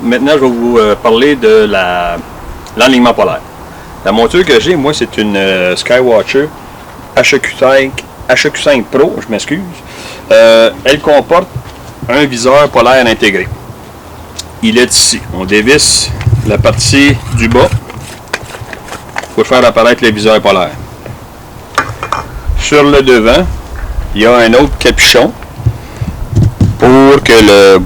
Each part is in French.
maintenant je vais vous parler de l'alignement polaire. La monture que j'ai, moi, c'est une Skywatcher HEQ5 Pro, je m'excuse. Elle comporte un viseur polaire intégré. Il est ici. On dévisse la partie du bas pour faire apparaître le viseur polaire. Sur le devant, il y a un autre capuchon pour que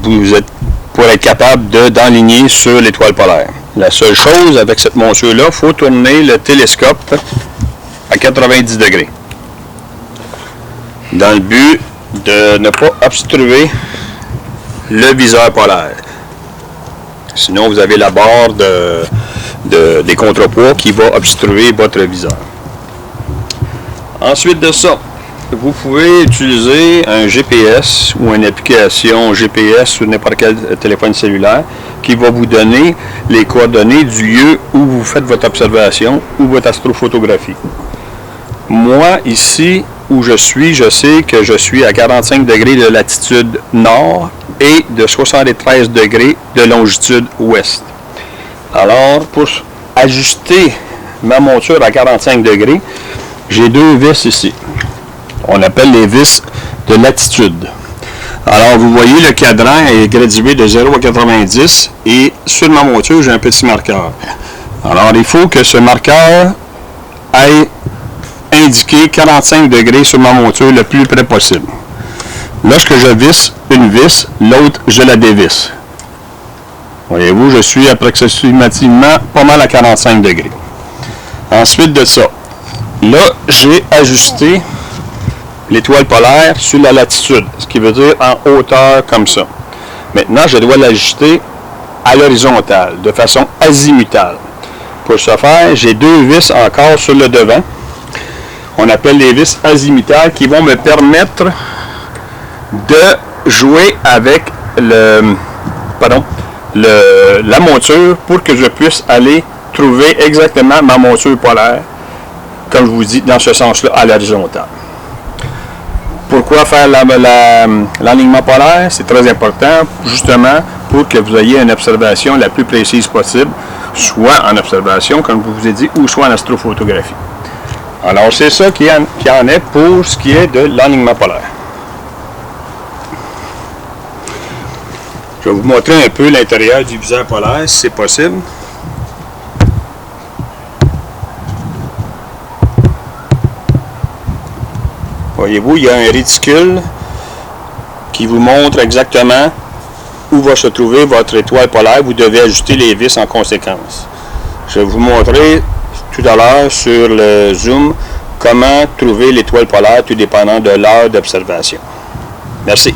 pour être capable d'enligner sur l'étoile polaire. La seule chose avec cette monture-là, il faut tourner le télescope à 90 degrés. Dans le but de ne pas obstruer le viseur polaire. Sinon, vous avez la barre des contrepoids qui va obstruer votre viseur. Ensuite de ça, vous pouvez utiliser un GPS ou une application GPS sur n'importe quel téléphone cellulaire qui va vous donner les coordonnées du lieu où vous faites votre observation ou votre astrophotographie. Moi, ici où je sais que je suis à 45 degrés de latitude nord et de 73 degrés de longitude ouest. Alors, pour ajuster ma monture à 45 degrés, j'ai deux vis ici. On appelle les vis de latitude. Alors, vous voyez, le cadran est gradué de 0 à 90 et sur ma monture, j'ai un petit marqueur. Alors, il faut que ce marqueur aille indiquer 45 degrés sur ma monture le plus près possible. Lorsque je visse une vis, l'autre, je la dévisse. Voyez-vous, je suis approximativement pas mal à 45 degrés. Ensuite de ça, là, j'ai ajusté l'étoile polaire sur la latitude, ce qui veut dire en hauteur comme ça. Maintenant, je dois l'ajuster à l'horizontale, de façon azimutale. Pour ce faire, j'ai deux vis encore sur le devant. On appelle les vis azimutales qui vont me permettre de jouer avec la monture pour que je puisse aller trouver exactement ma monture polaire, comme je vous dis, dans ce sens-là, à l'horizontale. Pourquoi faire l'alignement polaire? C'est très important, justement, pour que vous ayez une observation la plus précise possible, soit en observation, comme je vous ai dit, ou soit en astrophotographie. Alors, c'est ça qui en est pour ce qui est de l'alignement polaire. Je vais vous montrer un peu l'intérieur du viseur polaire, si c'est possible. Voyez-vous, il y a un réticule qui vous montre exactement où va se trouver votre étoile polaire. Vous devez ajuster les vis en conséquence. Je vais vous montrer tout à l'heure sur le zoom comment trouver l'étoile polaire tout dépendant de l'heure d'observation. Merci.